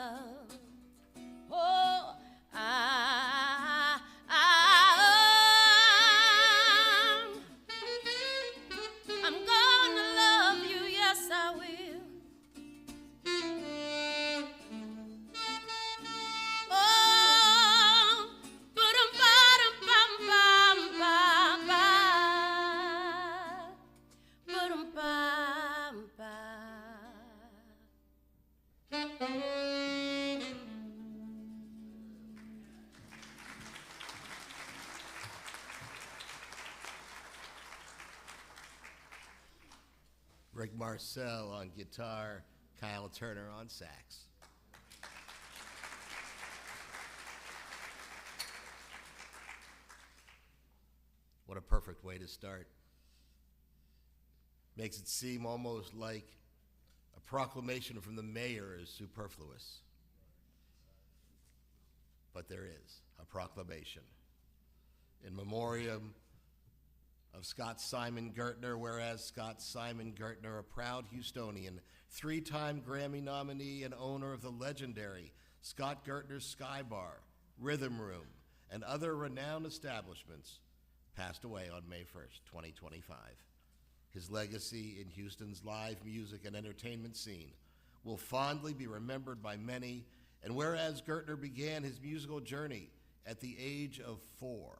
Oh, I'm gonna love you, yes I will. Oh, Rick Marcel on guitar, Kyle Turner on sax. What a perfect way to start. Makes it seem almost like a proclamation from the mayor is superfluous. But there is a proclamation. In memoriam of Scott Simon Gertner, whereas Scott Simon Gertner, a proud Houstonian, 3-time Grammy nominee and owner of the legendary Scott Gertner Sky Bar, Rhythm Room, and other renowned establishments, passed away on May 1st, 2025. His legacy in Houston's live music and entertainment scene will fondly be remembered by many, and whereas Gertner began his musical journey at the age of 4,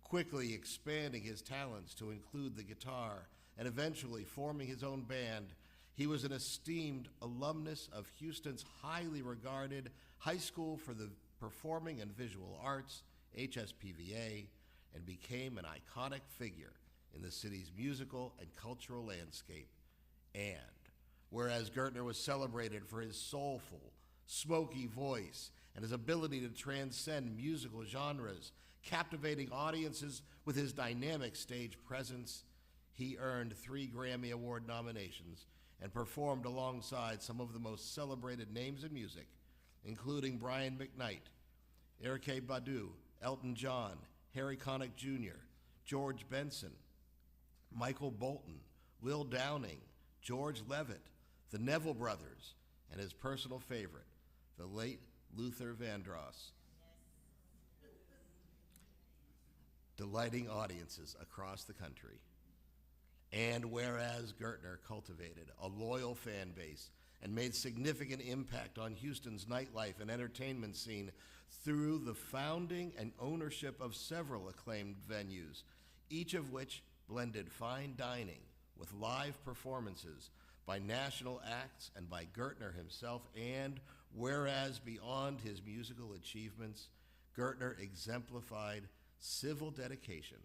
quickly expanding his talents to include the guitar and eventually forming his own band, he was an esteemed alumnus of Houston's highly regarded High School for the Performing and Visual Arts, HSPVA, and became an iconic figure in the city's musical and cultural landscape. And whereas Gertner was celebrated for his soulful, smoky voice and his ability to transcend musical genres, captivating audiences with his dynamic stage presence, he earned 3 Grammy Award nominations and performed alongside some of the most celebrated names in music, including Brian McKnight, Erykah Badu, Elton John, Harry Connick Jr., George Benson, Michael Bolton, Will Downing, George Levitt, the Neville Brothers, and his personal favorite, the late Luther Vandross, delighting audiences across the country. And whereas Gertner cultivated a loyal fan base and made significant impact on Houston's nightlife and entertainment scene through the founding and ownership of several acclaimed venues, each of which blended fine dining with live performances by national acts and by Gertner himself. And whereas beyond his musical achievements, Gertner exemplified civil dedication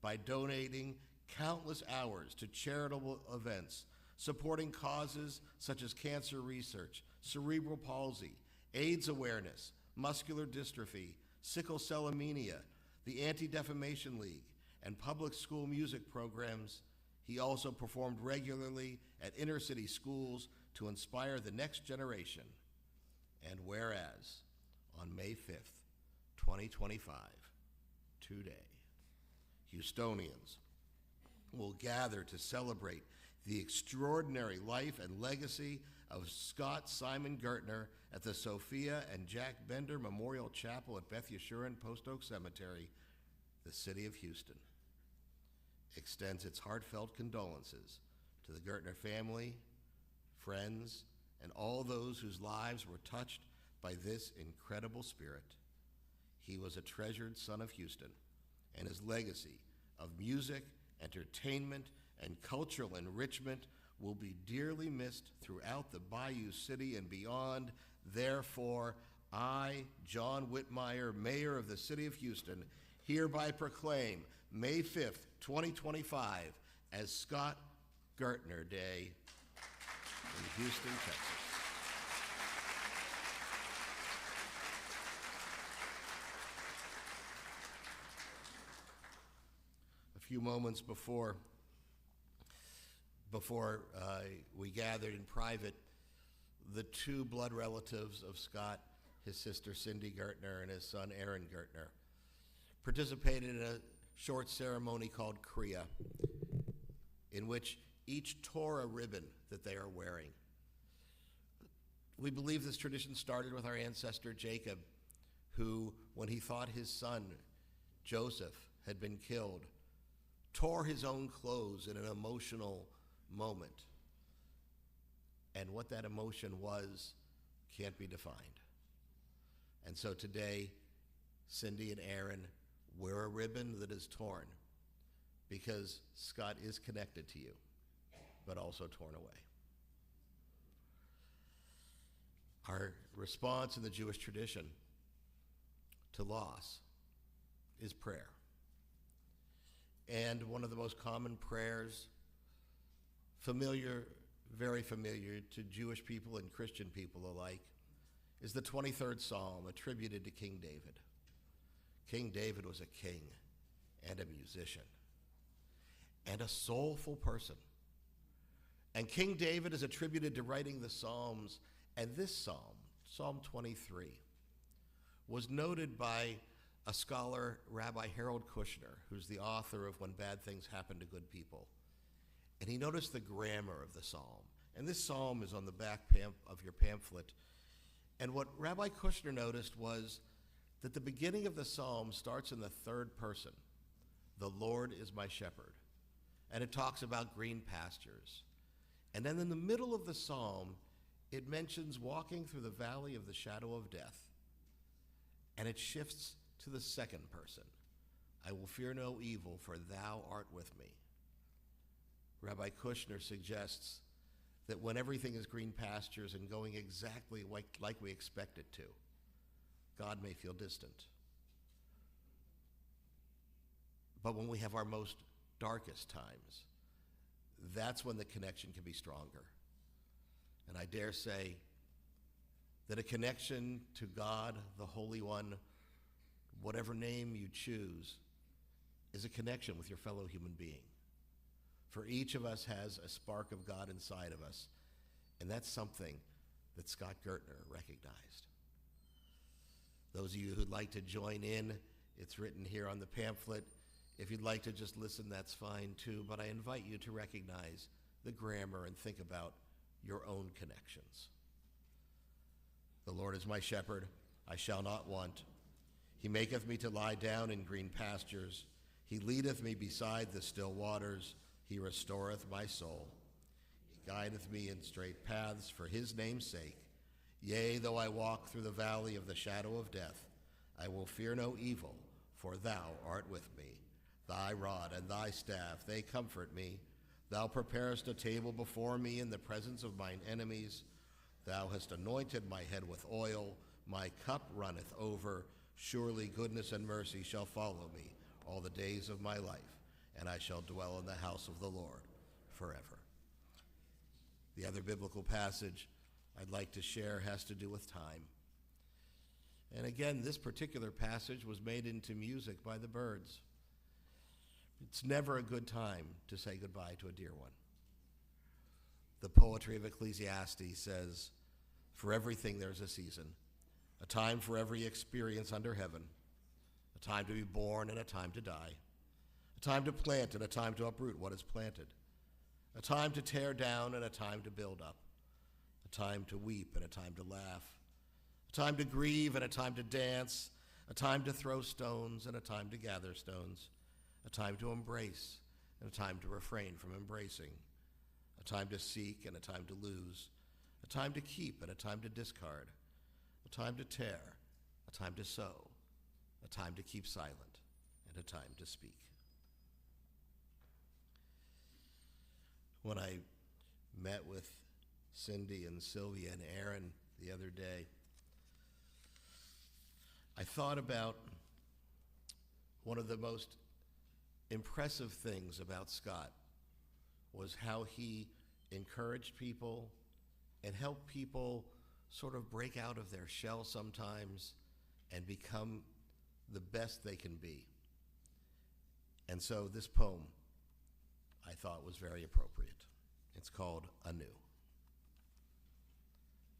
by donating countless hours to charitable events, supporting causes such as cancer research, cerebral palsy, AIDS awareness, muscular dystrophy, sickle cell anemia, the Anti-Defamation League, and public school music programs. He also performed regularly at inner city schools to inspire the next generation. And whereas on May 5th, 2025, today, Houstonians will gather to celebrate the extraordinary life and legacy of Scott Simon Gertner at the Sophia and Jack Bender Memorial Chapel at Beth Yeshurun Post Oak Cemetery. The city of Houston extends its heartfelt condolences to the Gertner family, friends, and all those whose lives were touched by this incredible spirit. He was a treasured son of Houston, and his legacy of music, entertainment, and cultural enrichment will be dearly missed throughout the Bayou City and beyond. Therefore, I, John Whitmire, Mayor of the City of Houston, hereby proclaim May 5th, 2025 as Scott Gertner Day in Houston, Texas. A few moments before we gathered in private, the 2 blood relatives of Scott, his sister Cindy Gertner and his son Aaron Gertner, participated in a short ceremony called Kriya, in which each tore a ribbon that they are wearing. We believe this tradition started with our ancestor Jacob, who, when he thought his son Joseph had been killed, tore his own clothes in an emotional moment. And what that emotion was can't be defined. And so today, Cindy and Aaron wear a ribbon that is torn because Scott is connected to you, but also torn away. Our response in the Jewish tradition to loss is prayer. And one of the most common prayers, familiar, very familiar to Jewish people and Christian people alike, is the 23rd Psalm attributed to King David. King David was a king and a musician and a soulful person. And King David is attributed to writing the Psalms, and this psalm, Psalm 23, was noted by a scholar, Rabbi Harold Kushner, who's the author of When Bad Things Happen to Good People. And he noticed the grammar of the psalm. And this psalm is on the back of your pamphlet. And what Rabbi Kushner noticed was that the beginning of the psalm starts in the third person. The Lord is my shepherd. And it talks about green pastures. And then in the middle of the psalm, it mentions walking through the valley of the shadow of death. And it shifts to the second person. I will fear no evil, for thou art with me. Rabbi Kushner suggests that when everything is green pastures and going exactly like we expect it to, God may feel distant. But when we have our most darkest times, that's when the connection can be stronger. And I dare say that a connection to God, the Holy One, whatever name you choose, is a connection with your fellow human being. For each of us has a spark of God inside of us, and that's something that Scott Gertner recognized. Those of you who'd like to join in, it's written here on the pamphlet. If you'd like to just listen, that's fine too, but I invite you to recognize the grammar and think about your own connections. The Lord is my shepherd, I shall not want. He maketh me to lie down in green pastures. He leadeth me beside the still waters. He restoreth my soul. He guideth me in straight paths for his name's sake. Yea, though I walk through the valley of the shadow of death, I will fear no evil, for thou art with me. Thy rod and thy staff, they comfort me. Thou preparest a table before me in the presence of mine enemies. Thou hast anointed my head with oil. My cup runneth over. Surely goodness and mercy shall follow me all the days of my life, and I shall dwell in the house of the Lord forever. The other biblical passage I'd like to share has to do with time. And again, this particular passage was made into music by the birds. It's never a good time to say goodbye to a dear one. The poetry of Ecclesiastes says, for everything there's a season, a time for every experience under heaven, a time to be born and a time to die, a time to plant and a time to uproot what is planted, a time to tear down and a time to build up, a time to weep and a time to laugh, a time to grieve and a time to dance, a time to throw stones and a time to gather stones, a time to embrace and a time to refrain from embracing, a time to seek and a time to lose, a time to keep and a time to discard, a time to tear, a time to sow, a time to keep silent, and a time to speak. When I met with Cindy and Sylvia and Aaron the other day, I thought about one of the most impressive things about Scott was how he encouraged people and helped people sort of break out of their shell sometimes and become the best they can be. And so this poem I thought was very appropriate. It's called Anew.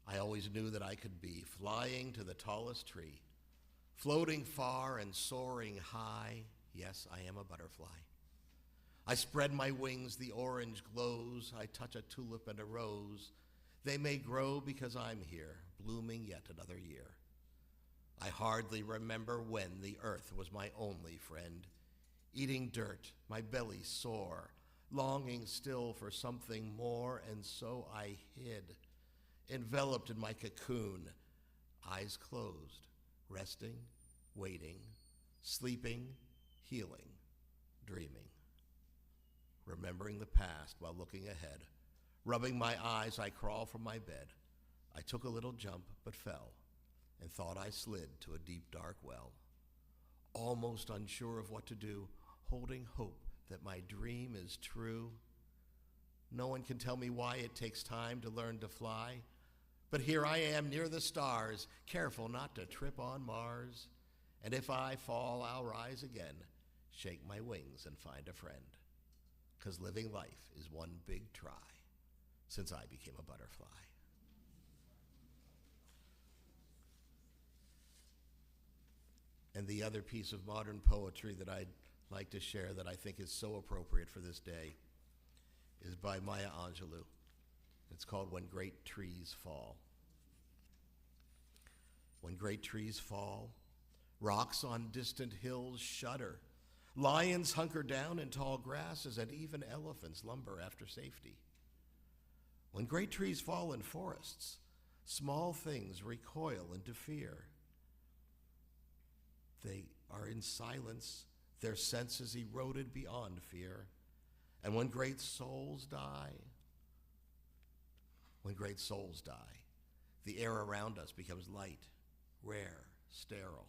I always knew that I could be flying to the tallest tree, floating far and soaring high. Yes, I am a butterfly. I spread my wings, the orange glows. I touch a tulip and a rose. They may grow because I'm here, blooming yet another year. I hardly remember when the earth was my only friend, eating dirt, my belly sore, longing still for something more, and so I hid, enveloped in my cocoon, eyes closed, resting, waiting, sleeping, healing, dreaming. Remembering the past while looking ahead, rubbing my eyes, I crawl from my bed. I took a little jump but fell, and thought I slid to a deep dark well, almost unsure of what to do, holding hope that my dream is true. No one can tell me why it takes time to learn to fly, but here I am near the stars, careful not to trip on Mars. And if I fall, I'll rise again, shake my wings and find a friend. 'Cause living life is one big try since I became a butterfly. And the other piece of modern poetry that I'd like to share that I think is so appropriate for this day is by Maya Angelou. It's called When Great Trees Fall. When great trees fall, rocks on distant hills shudder. Lions hunker down in tall grasses, and even elephants lumber after safety. When great trees fall in forests, small things recoil into fear. They are in silence, their senses eroded beyond fear. And when great souls die, the air around us becomes light, rare, sterile.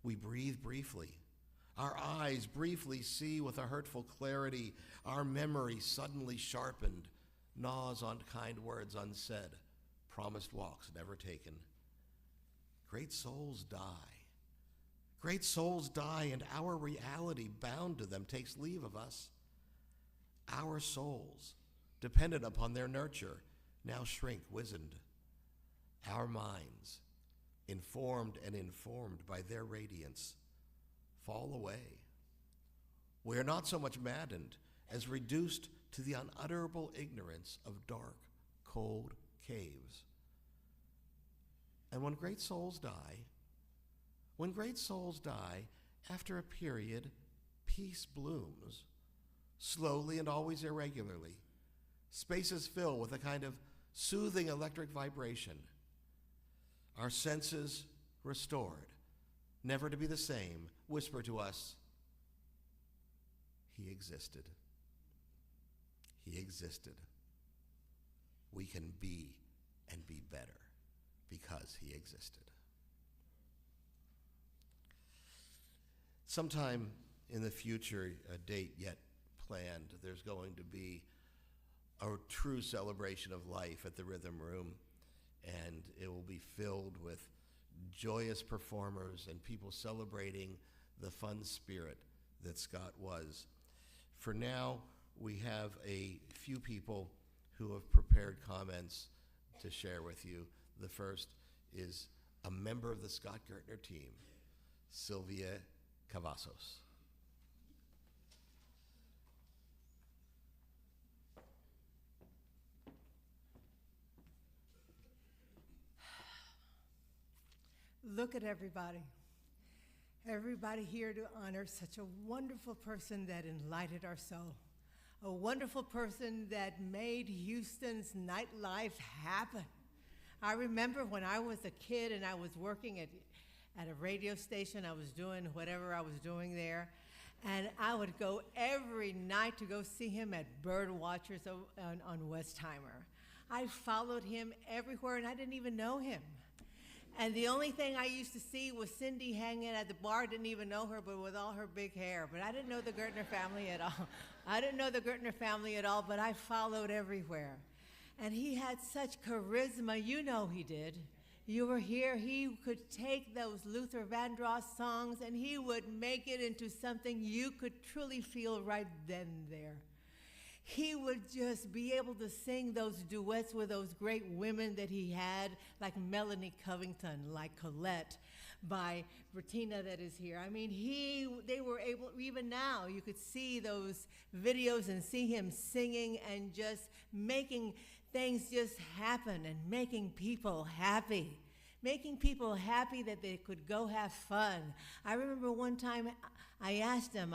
We breathe briefly. Our eyes briefly see with a hurtful clarity. Our memory suddenly sharpened, gnaws on kind words unsaid, promised walks never taken. Great souls die. Great souls die, and our reality bound to them takes leave of us. Our souls, dependent upon their nurture, now shrink wizened. Our minds, informed and informed by their radiance, fall away. We are not so much maddened as reduced to the unutterable ignorance of dark, cold caves. And when great souls die, after a period, peace blooms, slowly and always irregularly. Spaces fill with a kind of soothing electric vibration. Our senses restored, never to be the same, whisper to us, he existed. He existed. We can be and be better because he existed. Sometime in the future, a date yet planned, there's going to be a true celebration of life at the Rhythm Room, and it will be filled with joyous performers and people celebrating the fun spirit that Scott was. For now, we have a few people who have prepared comments to share with you. The first is a member of the Scott Gertner team, Sylvia Cavazos. Look at everybody. Everybody here to honor such a wonderful person that enlightened our soul. A wonderful person that made Houston's nightlife happen. I remember when I was a kid and I was working at a radio station, I was doing whatever I was doing there, and I would go every night to go see him at Bird Watchers on Westheimer. I followed him everywhere, and I didn't even know him. And the only thing I used to see was Cindy hanging at the bar. Didn't even know her, but with all her big hair. But I didn't know the Gertner family at all. But I followed everywhere. And he had such charisma. You know he did. You were here. He could take those Luther Vandross songs and he would make it into something you could truly feel right then and there. He would just be able to sing those duets with those great women that he had, like Melanie Covington, like Colette, by Bettina that is here. I mean, they were able, even now, you could see those videos and see him singing and just making things just happen and making people happy. Making people happy that they could go have fun. I remember one time I asked him,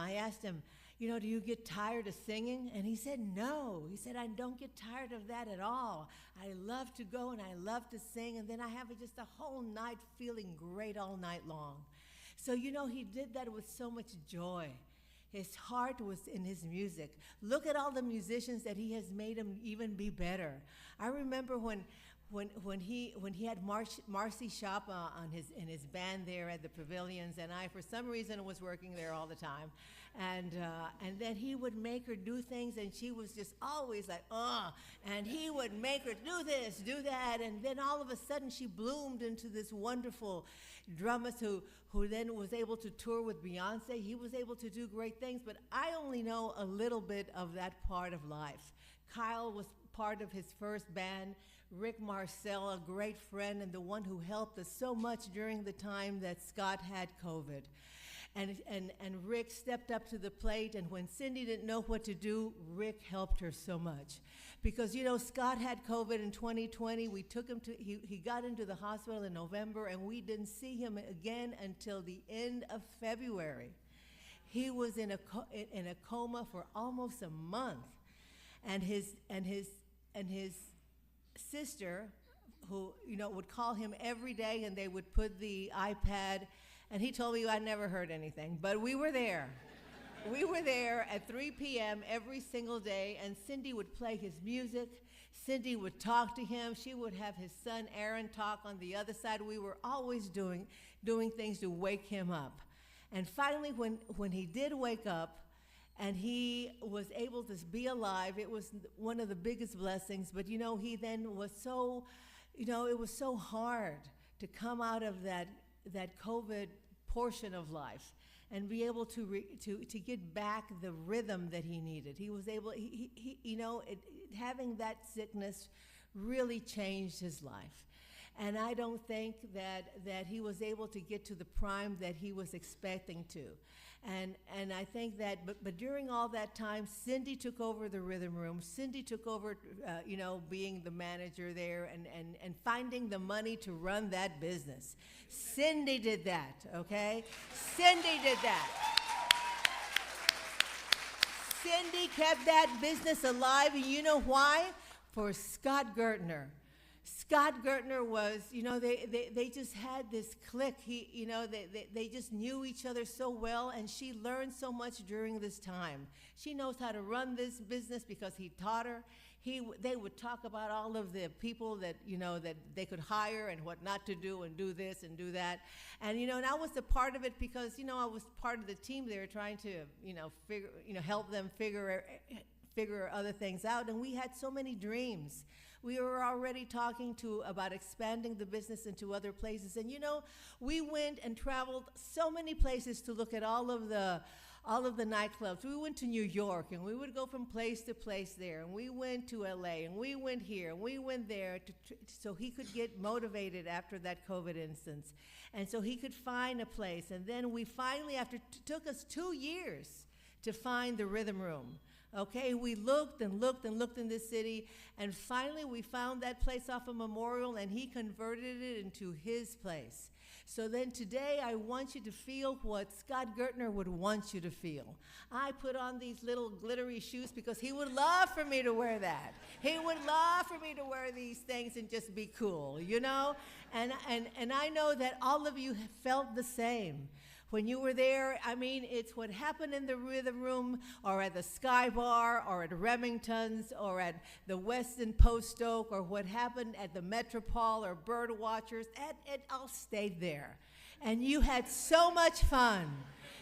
do you get tired of singing? And he said, no. He said, I don't get tired of that at all. I love to go and I love to sing, and then I have just a whole night feeling great all night long. So, he did that with so much joy. His heart was in his music. Look at all the musicians that he has made him even be better. I remember when he had Marcy Shop in his band there at the Pavilions, and I, for some reason, was working there all the time, and then he would make her do things, and she was just always like, and he would make her do this, do that, and then all of a sudden she bloomed into this wonderful drummer who then was able to tour with Beyonce. He was able to do great things, but I only know a little bit of that part of life. Kyle was part of his first band. Rick Marcel, a great friend and the one who helped us so much during the time that Scott had COVID. And Rick stepped up to the plate, and when Cindy didn't know what to do, Rick helped her so much. Because, Scott had COVID in 2020. We took him he got into the hospital in November, and we didn't see him again until the end of February. He was in a coma for almost a month. And his sister, who would call him every day, and they would put the iPad, and he told me I never heard anything, but we were there. We were there at 3 p.m. every single day, and Cindy would play his music. Cindy would talk to him. She would have his son Aaron talk on the other side. We were always doing things to wake him up. And finally, when he did wake up, and he was able to be alive, it was one of the biggest blessings. But he then was so, it was so hard to come out of that COVID portion of life and be able to get back the rhythm that he needed. He was able, having that sickness really changed his life. And I don't think that he was able to get to the prime that he was expecting to. And I think that, but during all that time, Cindy took over the rhythm room. Cindy took over, being the manager there and finding the money to run that business. Cindy did that, okay? Cindy did that. Cindy kept that business alive, and you know why? For Scott Gertner. Scott Gertner was, they just had this click. They just knew each other so well, and she learned so much during this time. She knows how to run this business because he taught her. They would talk about all of the people that, that they could hire and what not to do and do this and do that. And, and I was a part of it because, I was part of the team there trying to, help them figure other things out. And we had so many dreams. We were already talking about expanding the business into other places. And we went and traveled so many places to look at all of the nightclubs. We went to New York, and we would go from place to place there. And we went to LA, and we went here, and we went there so he could get motivated after that COVID instance. And so he could find a place. And then we finally, took us 2 years to find the rhythm room. Okay, we looked and looked and looked in this city, and finally we found that place off of Memorial, and he converted it into his place. So then today I want you to feel what Scott Gertner would want you to feel. I put on these little glittery shoes because he would love for me to wear that. He would love for me to wear these things and just be cool, And I know that all of you have felt the same. When you were there, it's what happened in the rhythm room or at the Sky Bar or at Remington's or at the Westin Post Oak or what happened at the Metropole or Bird Watchers. It all stayed there. And you had so much fun.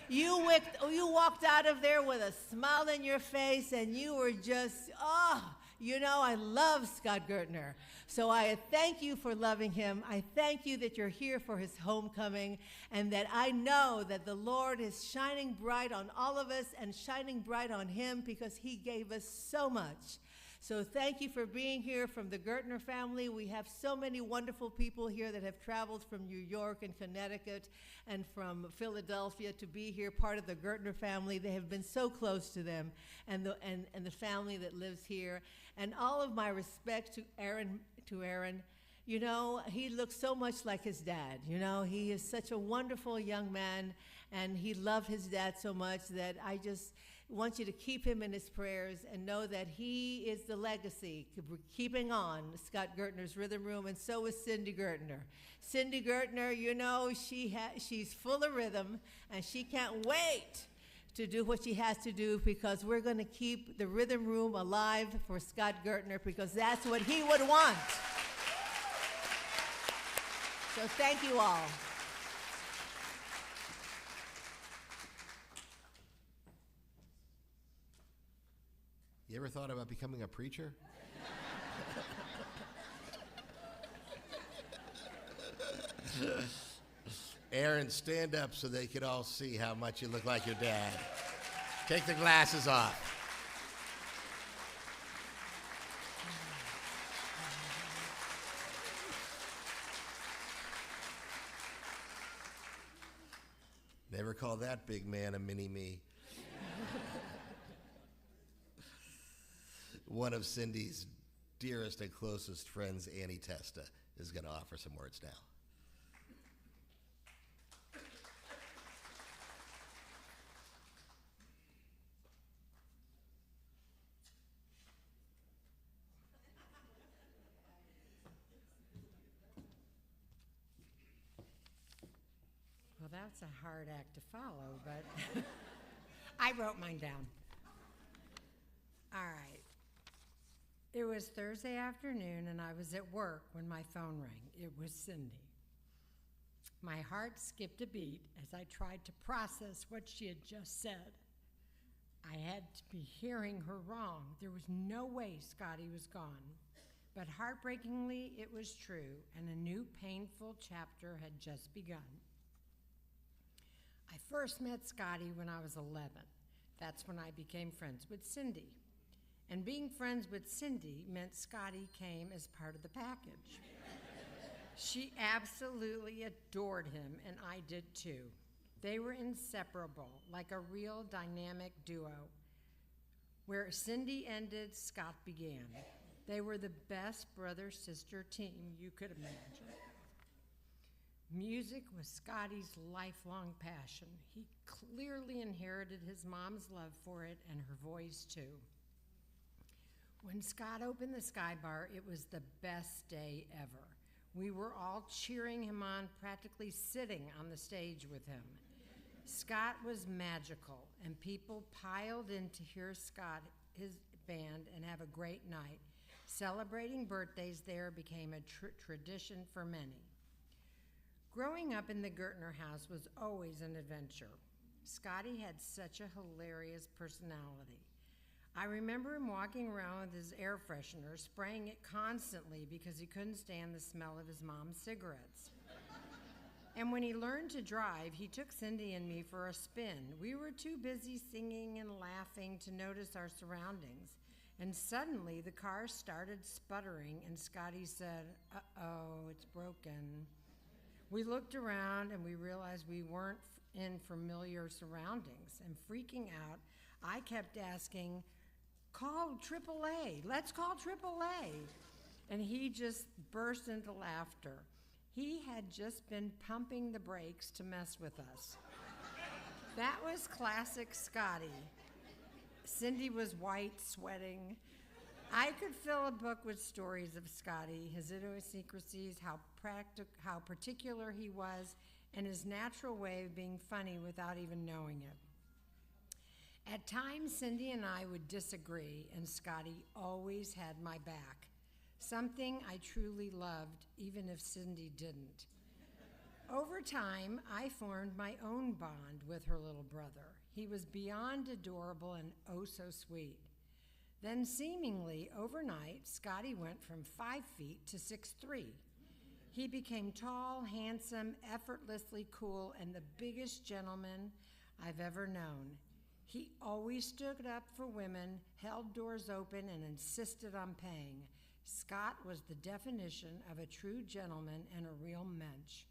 You walked out of there with a smile on your face, and you were just, I love Scott Gertner. So I thank you for loving him. I thank you that you're here for his homecoming, and that I know that the Lord is shining bright on all of us and shining bright on him because he gave us so much. So thank you for being here from the Gertner family. We have so many wonderful people here that have traveled from New York and Connecticut and from Philadelphia to be here, part of the Gertner family. They have been so close to them and the family that lives here. And all of my respect to Aaron. You know, he looks so much like his dad. You know, he is such a wonderful young man, and he loved his dad so much that I just want you to keep him in his prayers and know that he is the legacy. We're keeping on Scott Gertner's Rhythm Room, and so is Cindy Gertner. Cindy Gertner, you know, she's full of rhythm, and she can't wait to do what she has to do, because we're going to keep the Rhythm Room alive for Scott Gertner, because that's what he would want. So thank you all. You ever thought about becoming a preacher? Aaron, stand up so they could all see how much you look like your dad. Take the glasses off. Never call that big man a mini-me. One of Cindy's dearest and closest friends, Annie Testa, is going to offer some words now. Well, that's a hard act to follow, but I wrote mine down. All right. It was Thursday afternoon, and I was at work when my phone rang. It was Cindy. My heart skipped a beat as I tried to process what she had just said. I had to be hearing her wrong. There was no way Scotty was gone. But heartbreakingly, it was true, and a new painful chapter had just begun. I first met Scotty when I was 11. That's when I became friends with Cindy. And being friends with Cindy meant Scotty came as part of the package. She absolutely adored him, and I did too. They were inseparable, like a real dynamic duo. Where Cindy ended, Scott began. They were the best brother-sister team you could imagine. Music was Scotty's lifelong passion. He clearly inherited his mom's love for it and her voice too. When Scott opened the Sky Bar, it was the best day ever. We were all cheering him on, practically sitting on the stage with him. Scott was magical, and people piled in to hear Scott, his band, and have a great night. Celebrating birthdays there became a tradition for many. Growing up in the Gertner house was always an adventure. Scotty had such a hilarious personality. I remember him walking around with his air freshener, spraying it constantly because he couldn't stand the smell of his mom's cigarettes. And when he learned to drive, he took Cindy and me for a spin. We were too busy singing and laughing to notice our surroundings. And suddenly the car started sputtering, and Scotty said, "Uh-oh, it's broken." We looked around and we realized we weren't in familiar surroundings. And freaking out, I kept asking, "Call AAA, let's call AAA." And he just burst into laughter. He had just been pumping the brakes to mess with us. That was classic Scotty. Cindy was white, sweating. I could fill a book with stories of Scotty, his idiosyncrasies, how particular he was, and his natural way of being funny without even knowing it. At times, Cindy and I would disagree, and Scotty always had my back, something I truly loved, even if Cindy didn't. Over time, I formed my own bond with her little brother. He was beyond adorable and oh so sweet. Then seemingly overnight, Scotty went from 5 feet to 6'3". He became tall, handsome, effortlessly cool, and the biggest gentleman I've ever known. He always stood up for women, held doors open, and insisted on paying. Scott was the definition of a true gentleman and a real mensch.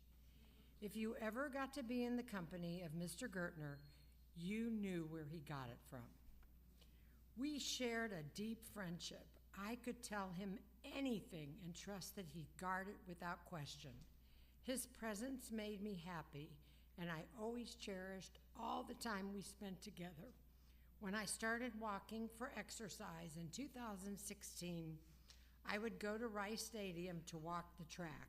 If you ever got to be in the company of Mr. Gertner, you knew where he got it from. We shared a deep friendship. I could tell him anything and trust that he'd guard it without question. His presence made me happy, and I always cherished all the time we spent together. When I started walking for exercise in 2016, I would go to Rice Stadium to walk the track.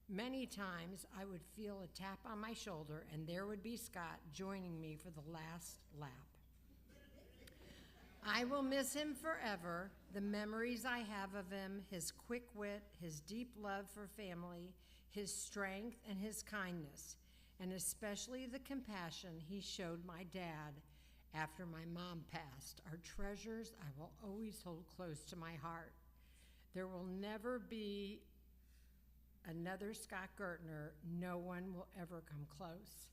Many times I would feel a tap on my shoulder, and there would be Scott joining me for the last lap. I will miss him forever. The memories I have of him, his quick wit, his deep love for family, his strength, and his kindness, and especially the compassion he showed my dad after my mom passed, are treasures I will always hold close to my heart. There will never be another Scott Gertner. No one will ever come close.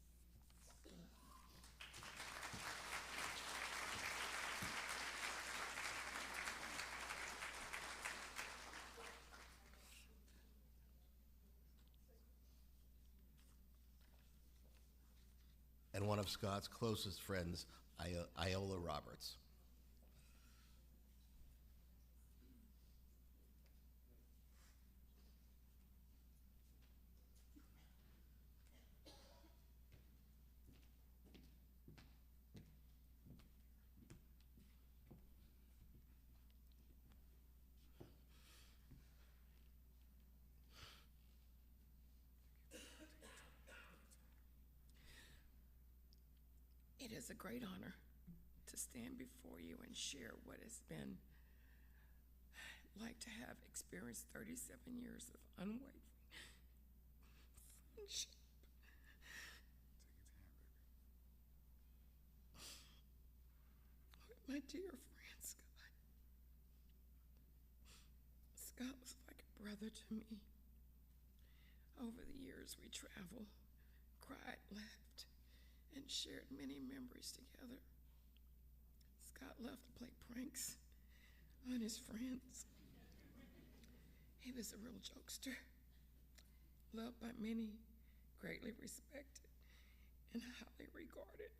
And one of Scott's closest friends, Iola Roberts. It is a great honor to stand before you and share what has been like to have experienced 37 years of unwavering friendship. With my dear friend Scott. Scott was like a brother to me. Over the years we traveled, cried, laughed, and shared many memories together. Scott loved to play pranks on his friends. He was a real jokester, loved by many, greatly respected, and highly regarded.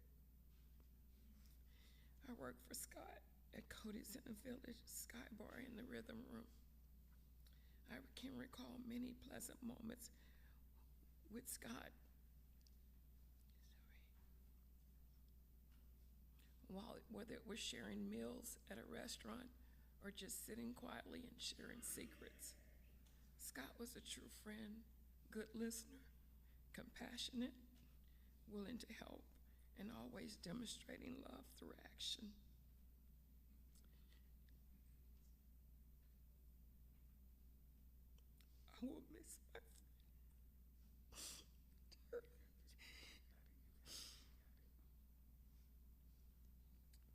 I worked for Scott at Cody's in the Village, Sky Bar in the Rhythm Room. I can recall many pleasant moments with Scott. Whether it was sharing meals at a restaurant or just sitting quietly and sharing secrets. Scott was a true friend, good listener, compassionate, willing to help, and always demonstrating love through action. I will miss my friend.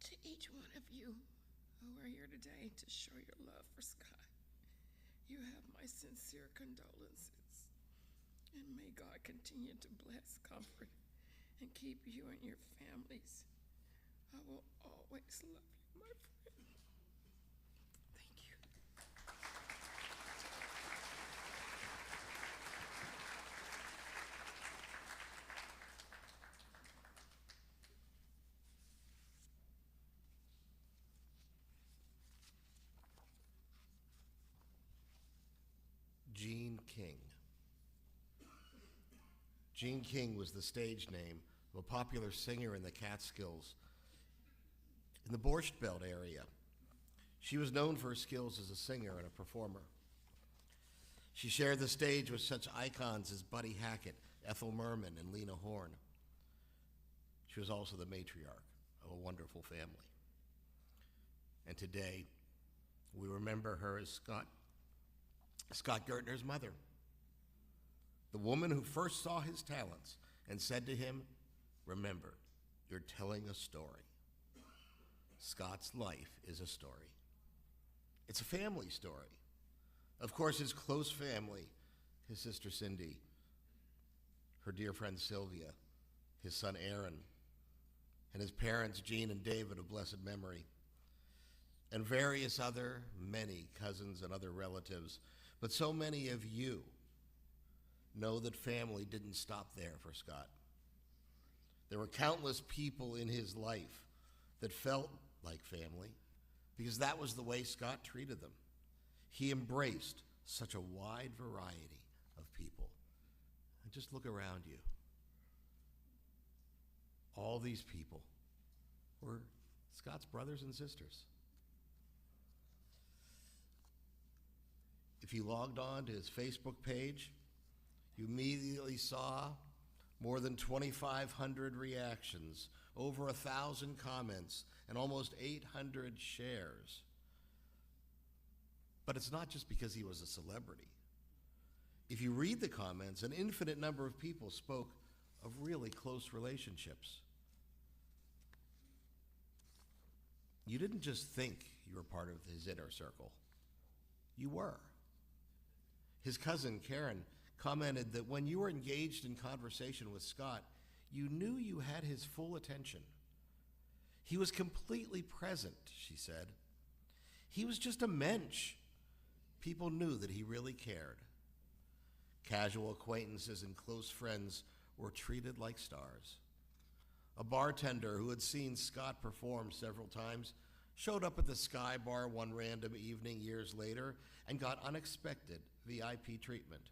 To each one of you who are here today to show your love for Scott, you have my sincere condolences. And may God continue to bless, comfort, and keep you and your families. I will always love you, my friend. Thank you. Gene King. Gene King was the stage name of a popular singer in the Catskills in the Borscht Belt area. She was known for her skills as a singer and a performer. She shared the stage with such icons as Buddy Hackett, Ethel Merman, and Lena Horne. She was also the matriarch of a wonderful family. And today, we remember her as Scott Gertner's mother, the woman who first saw his talents and said to him, "Remember, you're telling a story." Scott's life is a story. It's a family story. Of course, his close family, his sister Cindy, her dear friend Sylvia, his son Aaron, and his parents, Jean and David, of blessed memory, and various other many cousins and other relatives. But so many of you know that family didn't stop there for Scott. There were countless people in his life that felt like family because that was the way Scott treated them. He embraced such a wide variety of people. And just look around you. All these people were Scott's brothers and sisters. If you logged on to his Facebook page, you immediately saw more than 2,500 reactions, over 1,000 comments, and almost 800 shares. But it's not just because he was a celebrity. If you read the comments, an infinite number of people spoke of really close relationships. You didn't just think you were part of his inner circle. You were. His cousin, Karen, commented that when you were engaged in conversation with Scott, you knew you had his full attention. He was completely present, she said. He was just a mensch. People knew that he really cared. Casual acquaintances and close friends were treated like stars. A bartender who had seen Scott perform several times showed up at the Sky Bar one random evening years later and got unexpected VIP treatment.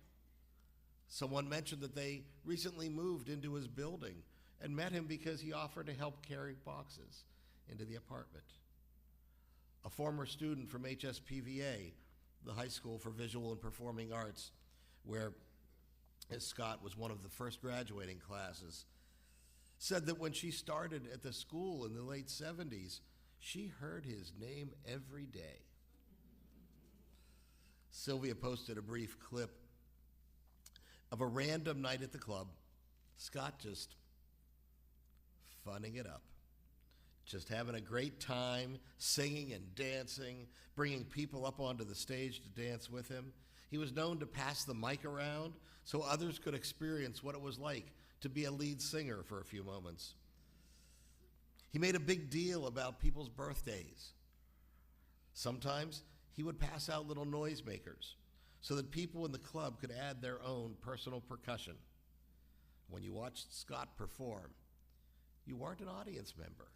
Someone mentioned that they recently moved into his building and met him because he offered to help carry boxes into the apartment. A former student from HSPVA, the High School for Visual and Performing Arts, where Scott was one of the first graduating classes, said that when she started at the school in the late 70s, she heard his name every day. Sylvia posted a brief clip of a random night at the club, Scott just funning it up, just having a great time, singing and dancing, bringing people up onto the stage to dance with him. He was known to pass the mic around so others could experience what it was like to be a lead singer for a few moments. He made a big deal about people's birthdays. Sometimes he would pass out little noisemakers so that people in the club could add their own personal percussion. When you watched Scott perform, you weren't an audience member.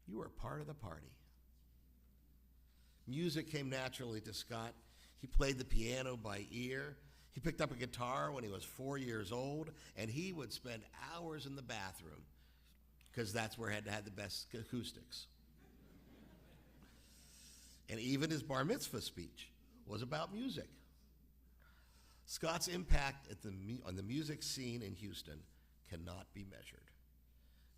You were part of the party. Music came naturally to Scott. He played the piano by ear. He picked up a guitar when he was 4 years old, and he would spend hours in the bathroom because that's where he had to have the best acoustics. And even his bar mitzvah speech was about music. Scott's impact on the music scene in Houston cannot be measured.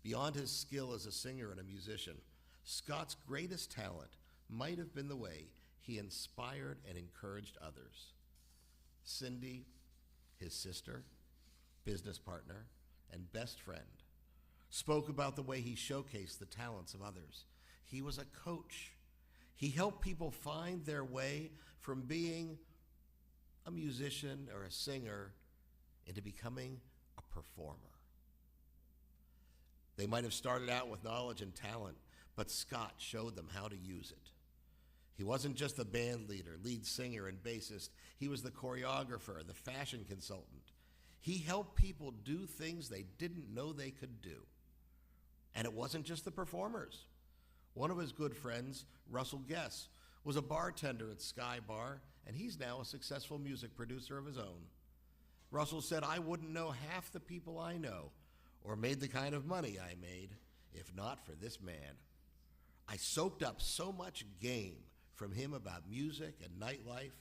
Beyond his skill as a singer and a musician, Scott's greatest talent might have been the way he inspired and encouraged others. Cindy, his sister, business partner, and best friend, spoke about the way he showcased the talents of others. He was a coach. He helped people find their way from being a musician or a singer into becoming a performer. They might have started out with knowledge and talent, but Scott showed them how to use it. He wasn't just the band leader, lead singer, and bassist. He was the choreographer, the fashion consultant. He helped people do things they didn't know they could do. And it wasn't just the performers. One of his good friends, Russell Guess, was a bartender at Sky Bar, and he's now a successful music producer of his own. Russell said, "I wouldn't know half the people I know or made the kind of money I made if not for this man. I soaked up so much game from him about music and nightlife,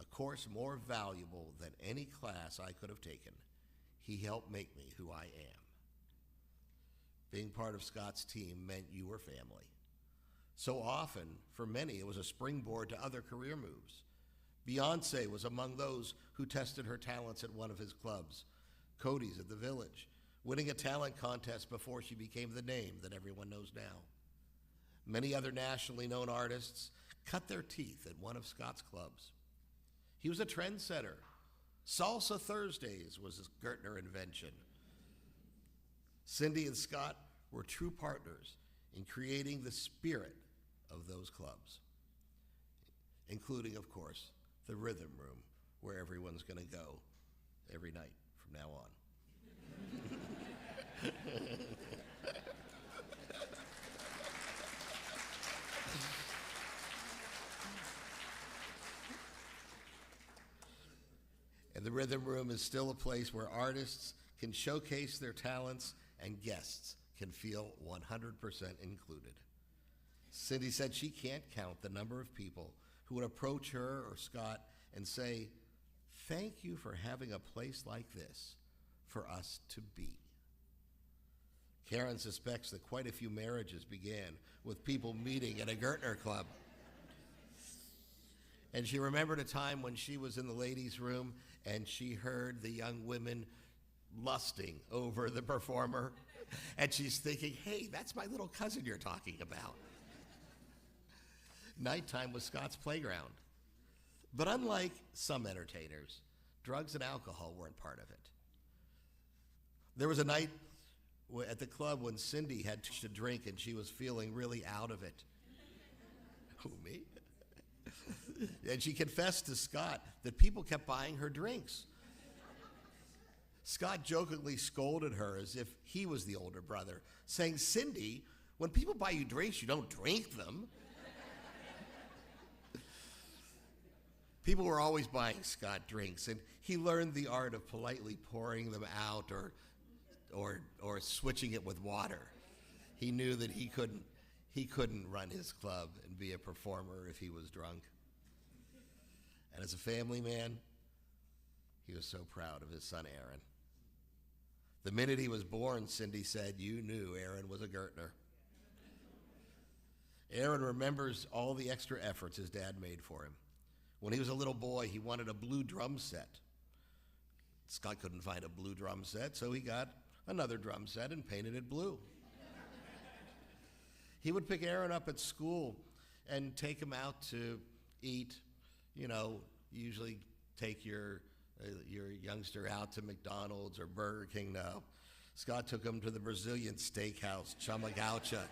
a course more valuable than any class I could have taken. He helped make me who I am." Being part of Scott's team meant you were family. So often, for many, it was a springboard to other career moves. Beyonce was among those who tested her talents at one of his clubs, Cody's at the Village, winning a talent contest before she became the name that everyone knows now. Many other nationally known artists cut their teeth at one of Scott's clubs. He was a trendsetter. Salsa Thursdays was his Gertner invention. Cindy and Scott were true partners in creating the spirit of those clubs, including, of course, the rhythm room, where everyone's going to go every night from now on. And the rhythm room is still a place where artists can showcase their talents and guests can feel 100% included. Cindy said she can't count the number of people who would approach her or Scott and say, "Thank you for having a place like this for us to be." Karen suspects that quite a few marriages began with people meeting at a Gertner club. And she remembered a time when she was in the ladies' room and she heard the young women lusting over the performer. And she's thinking, hey, that's my little cousin you're talking about. Nighttime was Scott's playground. But unlike some entertainers, drugs and alcohol weren't part of it. There was a night at the club when Cindy had to drink and she was feeling really out of it. Who, me? And she confessed to Scott that people kept buying her drinks. Scott jokingly scolded her as if he was the older brother, saying, "Cindy, when people buy you drinks, you don't drink them." People were always buying Scott drinks, and he learned the art of politely pouring them out or switching it with water. He knew that he couldn't run his club and be a performer if he was drunk. And as a family man, he was so proud of his son Aaron. The minute he was born, Cindy said, you knew Aaron was a Gertner. Aaron remembers all the extra efforts his dad made for him. When he was a little boy, he wanted a blue drum set. Scott couldn't find a blue drum set, so he got another drum set and painted it blue. He would pick Aaron up at school and take him out to eat. You know, usually take your youngster out to McDonald's or Burger King. No, Scott took him to the Brazilian steakhouse, Chama Gaucha,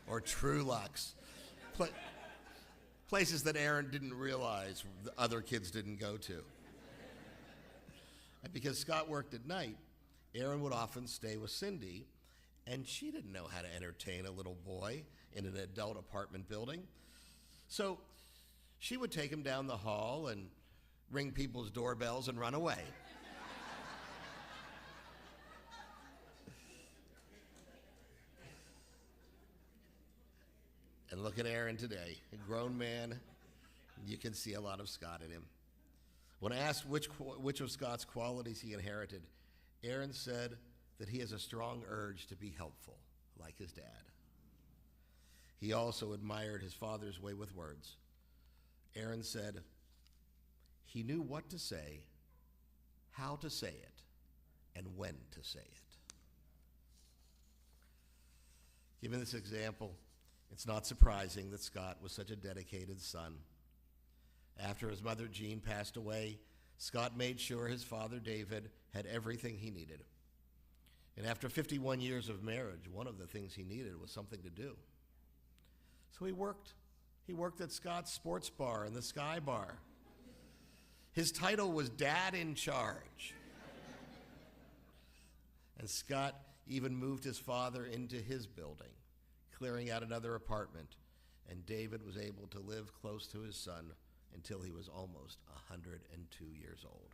or Trulux, places that Aaron didn't realize the other kids didn't go to. And because Scott worked at night, Aaron would often stay with Cindy, and she didn't know how to entertain a little boy in an adult apartment building. So she would take him down the hall and ring people's doorbells and run away. And look at Aaron today, a grown man. You can see a lot of Scott in him. When asked which of Scott's qualities he inherited, Aaron said that he has a strong urge to be helpful, like his dad. He also admired his father's way with words. Aaron said he knew what to say, how to say it, and when to say it. Given this example, it's not surprising that Scott was such a dedicated son. After his mother Jean passed away, Scott made sure his father David had everything he needed. And after 51 years of marriage, one of the things he needed was something to do. So he worked. He worked at Scott's sports bar and the Sky Bar. His title was Dad in Charge. And Scott even moved his father into his building, clearing out another apartment, and David was able to live close to his son until he was almost 102 years old.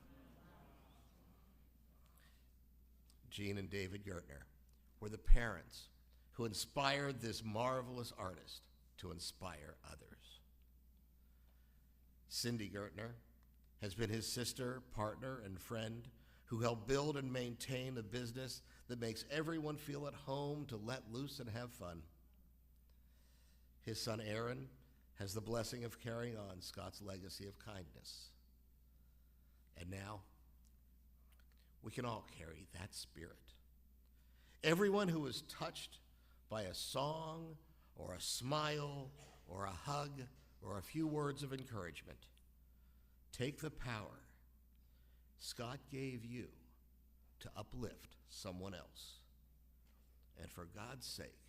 Jean and David Gertner were the parents who inspired this marvelous artist to inspire others. Cindy Gertner has been his sister, partner, and friend who helped build and maintain a business that makes everyone feel at home to let loose and have fun. His son Aaron has the blessing of carrying on Scott's legacy of kindness. And now, we can all carry that spirit. Everyone who is touched by a song or a smile or a hug or a few words of encouragement, take the power Scott gave you to uplift someone else. And for God's sake,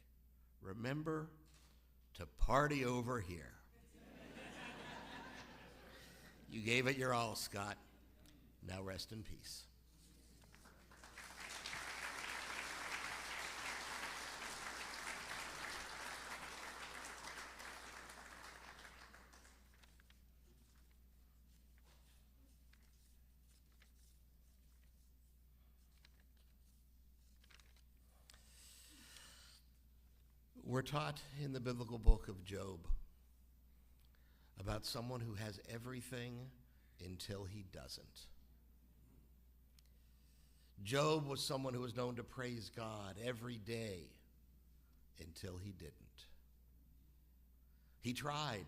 remember to party over here. You gave it your all, Scott. Now rest in peace. We're taught in the biblical book of Job about someone who has everything until he doesn't. Job was someone who was known to praise God every day until he didn't. He tried,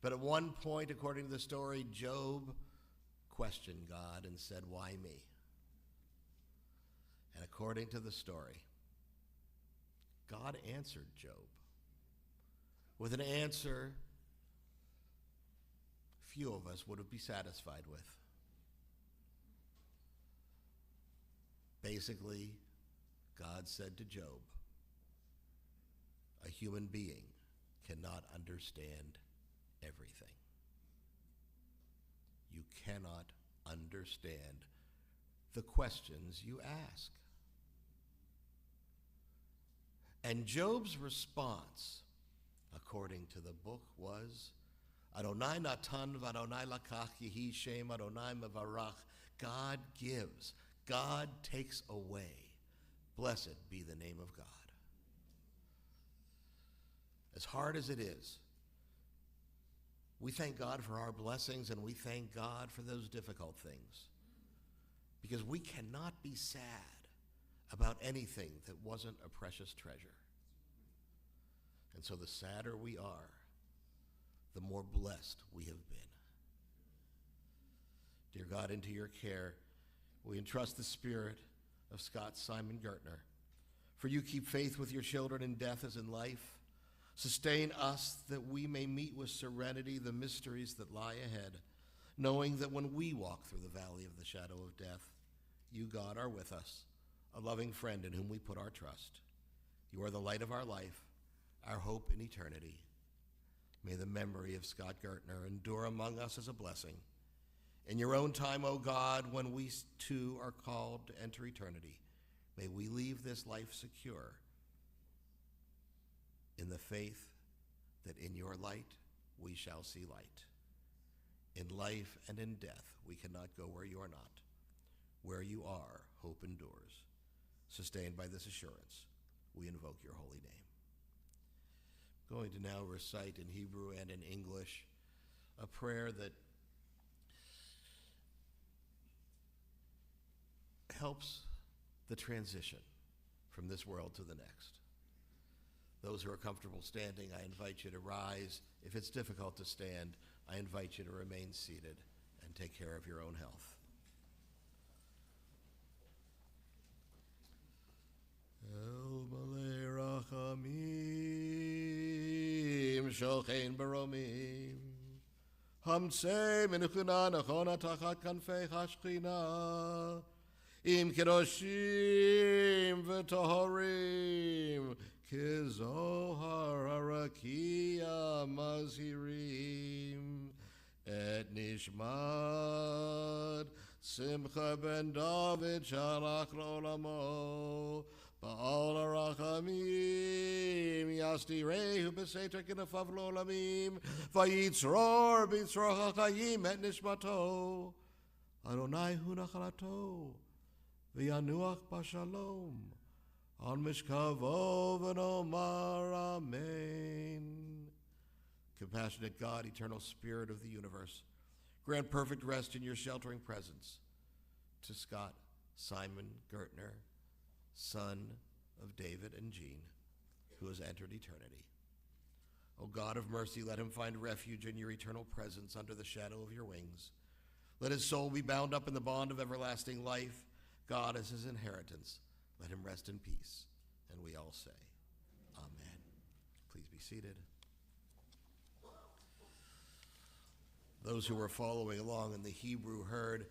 but at one point, according to the story, Job questioned God and said, "Why me?" And according to the story, God answered Job with an answer few of us would be satisfied with. Basically, God said to Job, a human being cannot understand everything. You cannot understand the questions you ask. And Job's response, according to the book, was, Adonai natan v'Adonai lakach yehi shem Adonai mevarach. God gives, God takes away. Blessed be the name of God. As hard as it is, we thank God for our blessings and we thank God for those difficult things, because we cannot be sad about anything that wasn't a precious treasure. And so the sadder we are, the more blessed we have been. Dear God, into your care, we entrust the spirit of Scott Simon Gertner. For you keep faith with your children in death as in life. Sustain us that we may meet with serenity the mysteries that lie ahead, knowing that when we walk through the valley of the shadow of death, you, God, are with us, a loving friend in whom we put our trust. You are the light of our life, our hope in eternity. May the memory of Scott Gertner endure among us as a blessing. In your own time, O God, when we too are called to enter eternity, may we leave this life secure in the faith that in your light we shall see light. In life and in death we cannot go where you are not. Where you are, hope endures. Sustained by this assurance, we invoke your holy name. I'm going to now recite in Hebrew and in English a prayer that helps the transition from this world to the next. Those who are comfortable standing, I invite you to rise. If it's difficult to stand, I invite you to remain seated and take care of your own health. El malei rachamim shochein baromim hamtzei menuchuna nachona tachat kanfei hashchina im kedoshim v'tohorim Kizohar harakia mazhirim et nishmad Simcha ben David shalach l'olamo ba'al harachamim yasdirehu b'seiter k'nefav l'olamim vayitzror b'yitzror hachayim et nishmato Adonai hu nachalato v'yanuach b'shalom On Mishkavo v'nomar Amen. Compassionate God, eternal Spirit of the universe, grant perfect rest in your sheltering presence to Scott Simon Gertner, son of David and Jean, who has entered eternity. O God of mercy, let him find refuge in your eternal presence under the shadow of your wings. Let his soul be bound up in the bond of everlasting life. God is his inheritance. Let him rest in peace. And we all say, Amen. Please be seated. Those who were following along in the Hebrew heard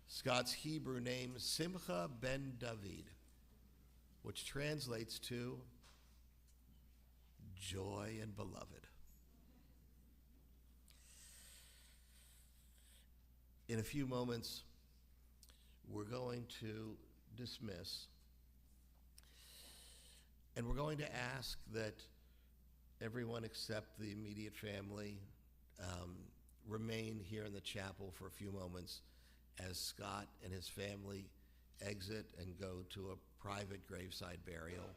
Scott's Hebrew name, Simcha ben David, which translates to joy and beloved. In a few moments, we're going to dismiss, and we're going to ask that everyone except the immediate family remain here in the chapel for a few moments as Scott and his family exit and go to a private graveside burial.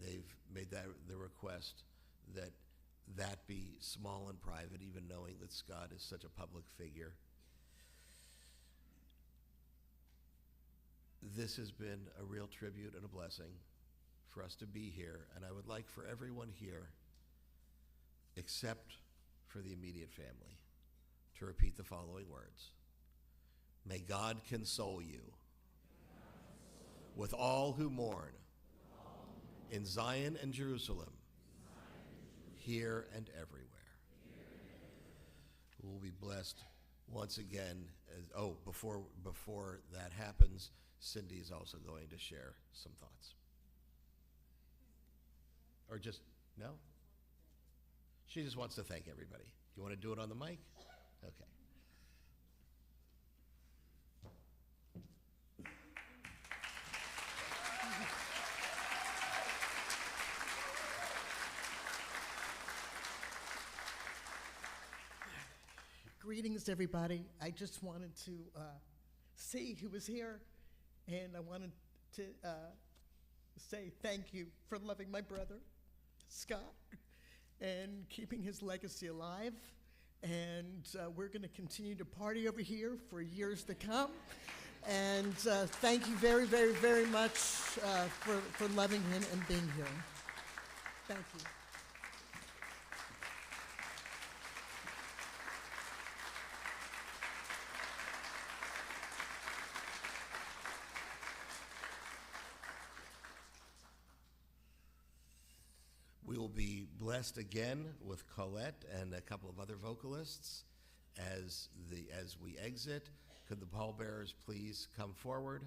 They've made that the request that that be small and private, even knowing that Scott is such a public figure. This has been a real tribute and a blessing for us to be here, and I would like for everyone here, except for the immediate family, to repeat the following words. May God console you with all who mourn in Zion and Jerusalem, here and everywhere. We'll be blessed once again. Before that happens, Cindy is also going to share some thoughts. Or just, no? She just wants to thank everybody. You want to do it on the mic? Okay. Greetings, everybody. I just wanted to see who was here, and I wanted to say thank you for loving my brother, Scott, and keeping his legacy alive. And we're going to continue to party over here for years to come. And thank you very, very, very much for loving him and being here. Thank you. We will be blessed again with Colette and a couple of other vocalists as we exit. Could the pallbearers please come forward?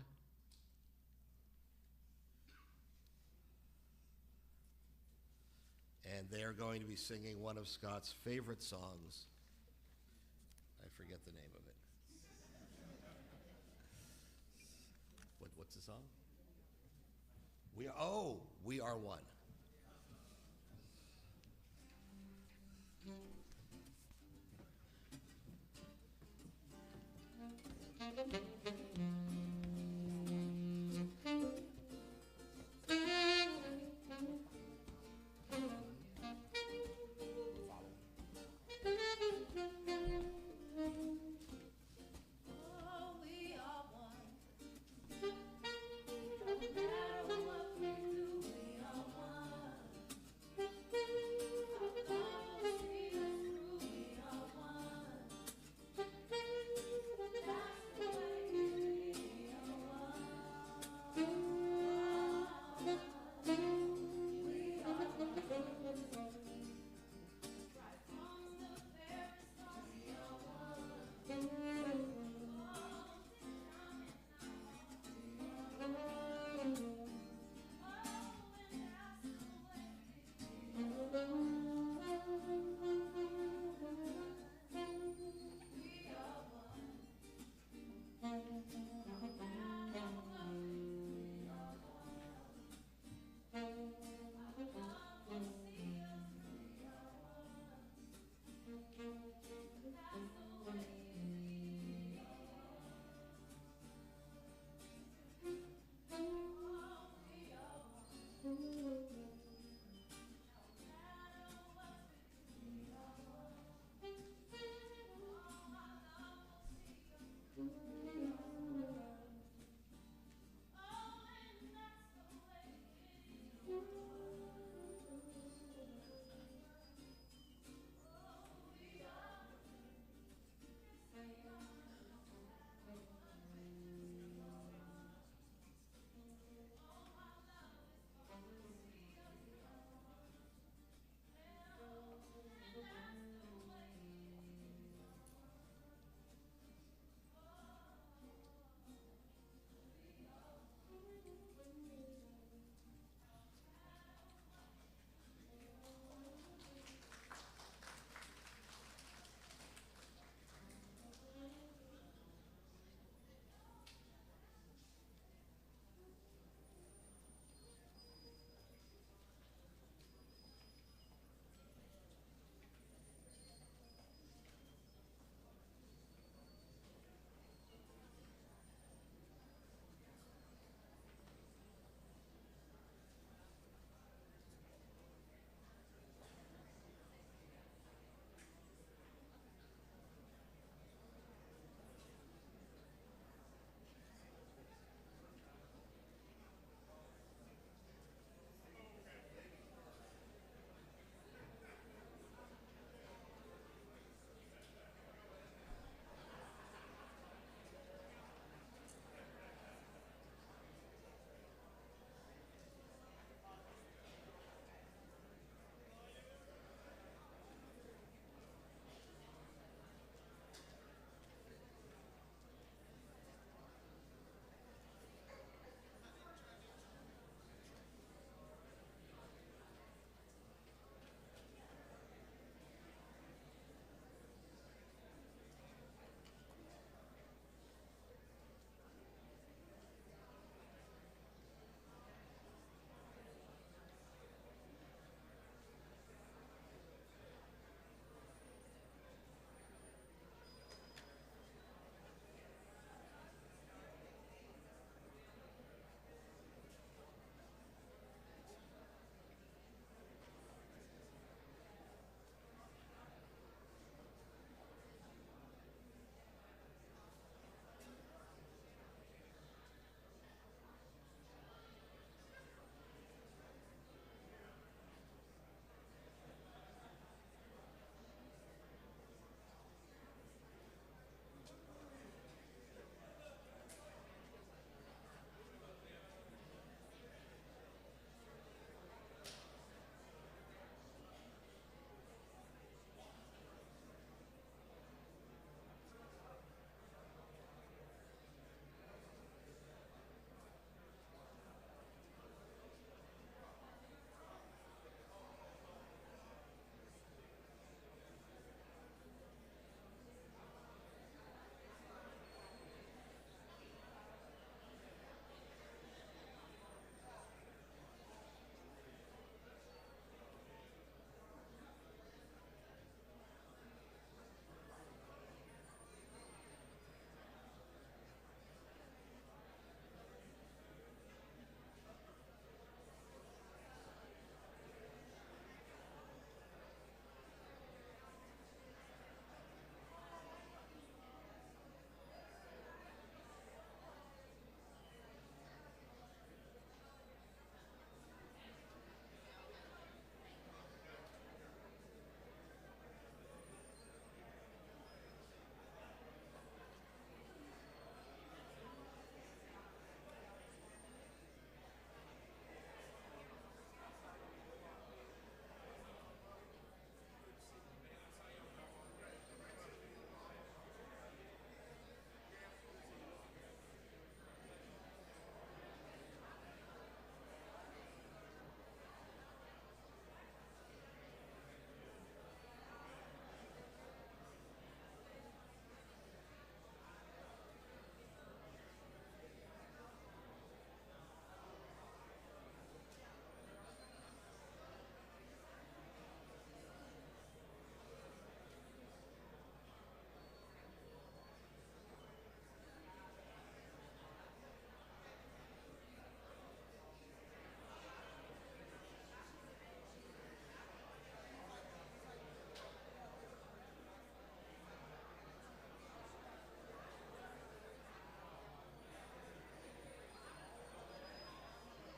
And they are going to be singing one of Scott's favorite songs. I forget the name of it. What's the song? We Are One. Thank you.